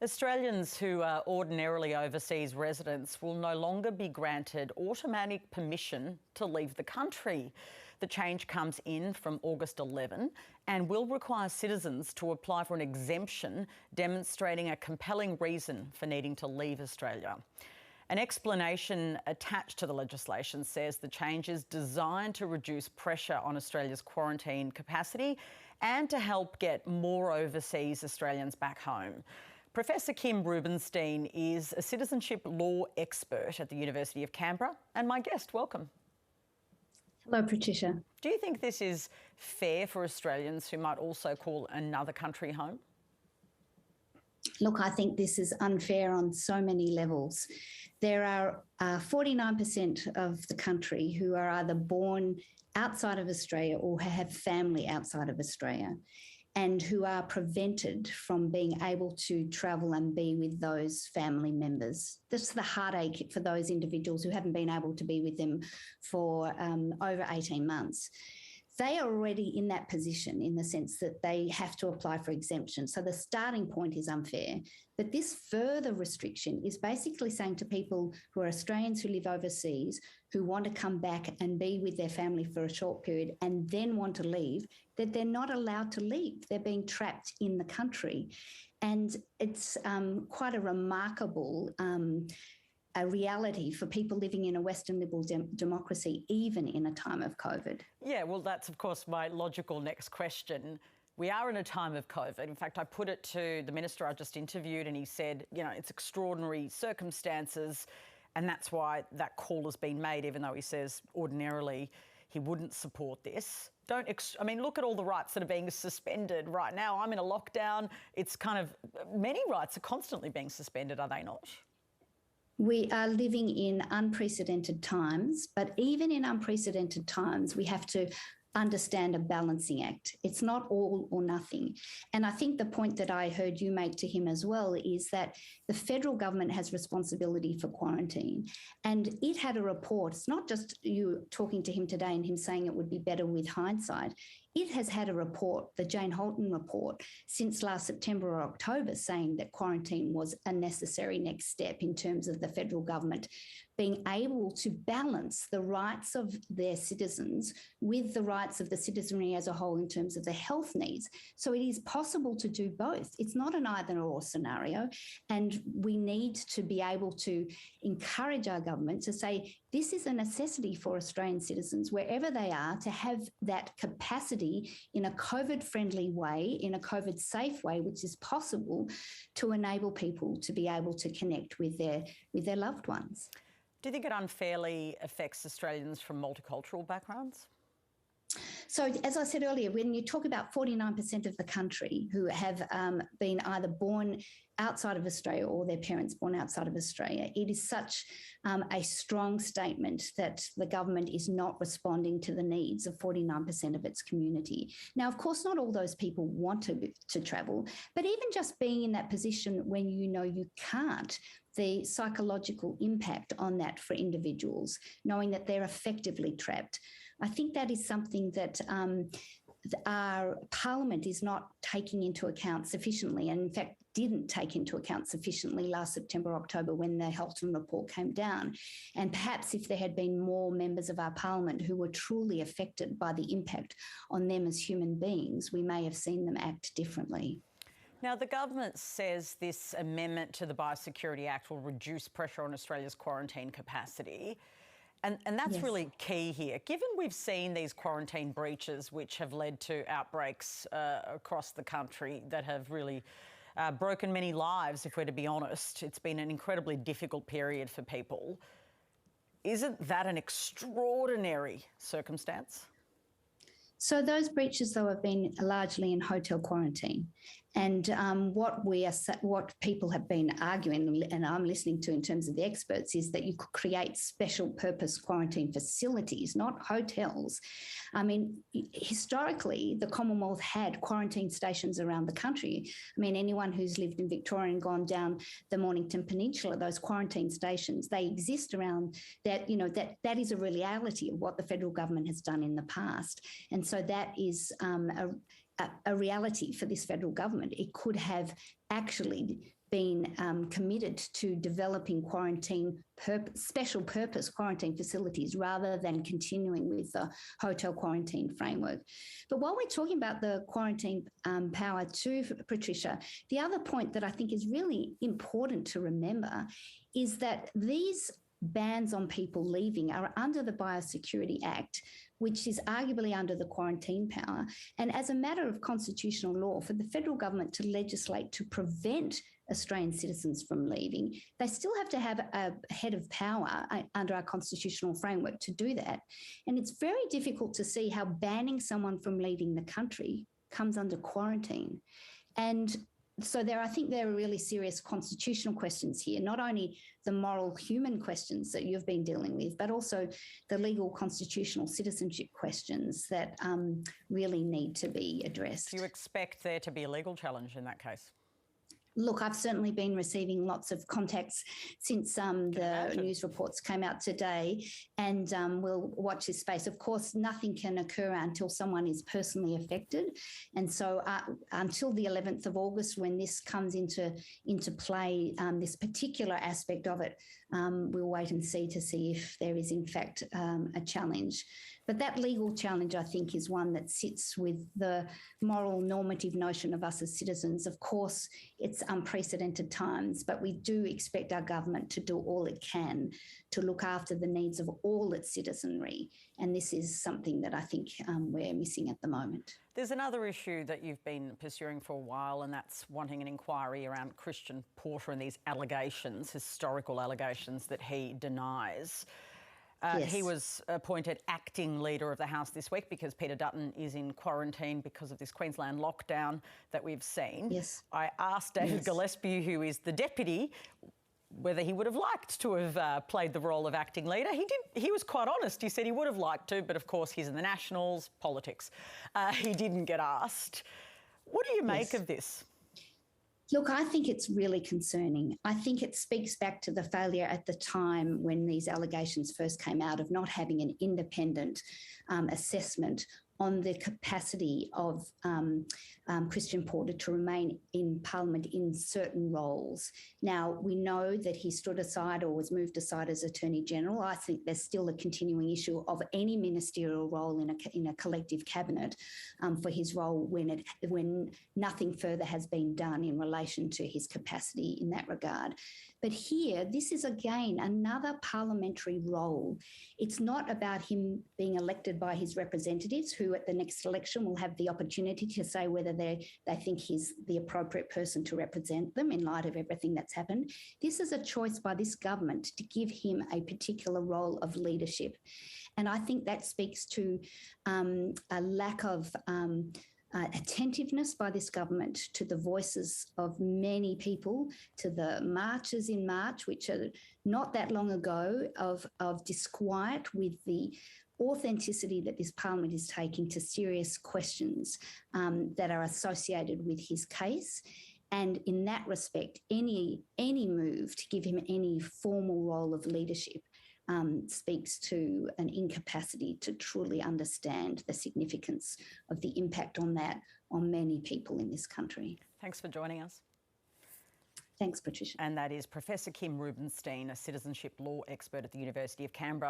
Australians who are ordinarily overseas residents will no longer be granted automatic permission to leave the country. The change comes in from August 11 and will require citizens to apply for an exemption demonstrating a compelling reason for needing to leave Australia. An explanation attached to the legislation says the change is designed to reduce pressure on Australia's quarantine capacity and to help get more overseas Australians back home. Professor Kim Rubenstein is a citizenship law expert at the University of Canberra and my guest. Welcome. Hello, Patricia. Do you think this is fair for Australians who might also call another country home? Look, I think this is unfair on so many levels. There are 49% of the country who are either born outside of Australia or have family outside of Australia, and who are prevented from being able to travel and be with those family members. That's the heartache for those individuals who haven't been able to be with them for over 18 months. They are already in that position in the sense that they have to apply for exemption. So the starting point is unfair. But this further restriction is basically saying to people who are Australians who live overseas, who want to come back and be with their family for a short period and then want to leave, that they're not allowed to leave. They're being trapped in the country. And it's quite a remarkable a reality for people living in a Western liberal democracy, even in a time of COVID. Yeah, well, that's, of course, my logical next question. We are in a time of COVID. In fact, I put it to the minister I just interviewed and he said, you know, it's extraordinary circumstances and that's why that call has been made, even though he says ordinarily he wouldn't support this. I mean, look at all the rights that are being suspended right now. I'm in a lockdown. It's kind of, many rights are constantly being suspended, are they not? We are living in unprecedented times, but even in unprecedented times, we have to understand a balancing act. It's not all or nothing. And I think the point that I heard you make to him as well is that the federal government has responsibility for quarantine. And it had a report. It's not just you talking to him today and him saying it would be better with hindsight. It has had a report, the Jane Holton report, since last September or October, saying that quarantine was a necessary next step in terms of the federal government being able to balance the rights of their citizens with the rights of the citizenry as a whole in terms of their health needs. So it is possible to do both. It's not an either-or scenario, and we need to be able to encourage our government to say this is a necessity for Australian citizens, wherever they are, to have that capacity in a COVID-friendly way, in a COVID-safe way, which is possible, to enable people to be able to connect with their loved ones. Do you think it unfairly affects Australians from multicultural backgrounds? So, as I said earlier, when you talk about 49% of the country who have been either born outside of Australia or their parents born outside of Australia, it is such a strong statement that the government is not responding to the needs of 49% of its community. Now, of course, not all those people want to travel, but even just being in that position when you know you can't, the psychological impact on that for individuals, knowing that they're effectively trapped. I think that is something that our Parliament is not taking into account sufficiently, and in fact didn't take into account sufficiently last September, October when the Holton report came down. And perhaps if there had been more members of our Parliament who were truly affected by the impact on them as human beings, we may have seen them act differently. Now, the government says this amendment to the Biosecurity Act will reduce pressure on Australia's quarantine capacity. And that's Yes. really key here. Given we've seen these quarantine breaches which have led to outbreaks across the country that have really broken many lives, if we're to be honest, it's been an incredibly difficult period for people. Isn't that an extraordinary circumstance? So those breaches, though, have been largely in hotel quarantine. And what people have been arguing, and I'm listening to in terms of the experts, is that you could create special purpose quarantine facilities, not hotels. I mean, historically, the Commonwealth had quarantine stations around the country. I mean, anyone who's lived in Victoria and gone down the Mornington Peninsula, those quarantine stations, they exist around that. You know, that is a reality of what the federal government has done in the past. And so that is a reality for this federal government. It could have actually been committed to developing special purpose quarantine facilities rather than continuing with the hotel quarantine framework. But while we're talking about the quarantine power too, Patricia, the other point that I think is really important to remember is that these bans on people leaving are under the Biosecurity Act, which is arguably under the quarantine power. And as a matter of constitutional law, for the federal government to legislate to prevent Australian citizens from leaving, they still have to have a head of power under our constitutional framework to do that. And it's very difficult to see how banning someone from leaving the country comes under quarantine. And so I think there are really serious constitutional questions here, not only the moral human questions that you've been dealing with, but also the legal constitutional citizenship questions that really need to be addressed. Do you expect there to be a legal challenge in that case? Look, I've certainly been receiving lots of contacts since the news reports came out today, and we'll watch this space. Of course, nothing can occur until someone is personally affected. And so until the 11th of August, when this comes into play, this particular aspect of it, we'll wait and see if there is in fact a challenge. But that legal challenge, I think, is one that sits with the moral normative notion of us as citizens. Of course, it's unprecedented times, but we do expect our government to do all it can to look after the needs of all its citizenry. And this is something that I think we're missing at the moment. There's another issue that you've been pursuing for a while, and that's wanting an inquiry around Christian Porter and these allegations, historical allegations that he denies. Yes. He was appointed acting leader of the House this week because Peter Dutton is in quarantine because of this Queensland lockdown that we've seen. Yes. I asked David Gillespie, who is the deputy, whether he would have liked to have played the role of acting leader. He was quite honest. He said he would have liked to, but of course he's in the Nationals, politics. He didn't get asked. What do you make of this? Look, I think it's really concerning. I think it speaks back to the failure at the time when these allegations first came out of not having an independent assessment on the capacity of Christian Porter to remain in Parliament in certain roles. Now, we know that he stood aside or was moved aside as Attorney General. I think there's still a continuing issue of any ministerial role in a collective cabinet for his role when nothing further has been done in relation to his capacity in that regard. But here, this is again another parliamentary role. It's not about him being elected by his representatives, who at the next election will have the opportunity to say whether they think he's the appropriate person to represent them in light of everything that's happened. This is a choice by this government to give him a particular role of leadership. And I think that speaks to a lack of attentiveness by this government to the voices of many people, to the marches in March, which are not that long ago, of disquiet with the authenticity that this parliament is taking to serious questions that are associated with his case. And in that respect, any move to give him any formal role of leadership speaks to an incapacity to truly understand the significance of the impact on that on many people in this country. Thanks for joining us. Thanks, Patricia. And that is Professor Kim Rubenstein, a citizenship law expert at the University of Canberra.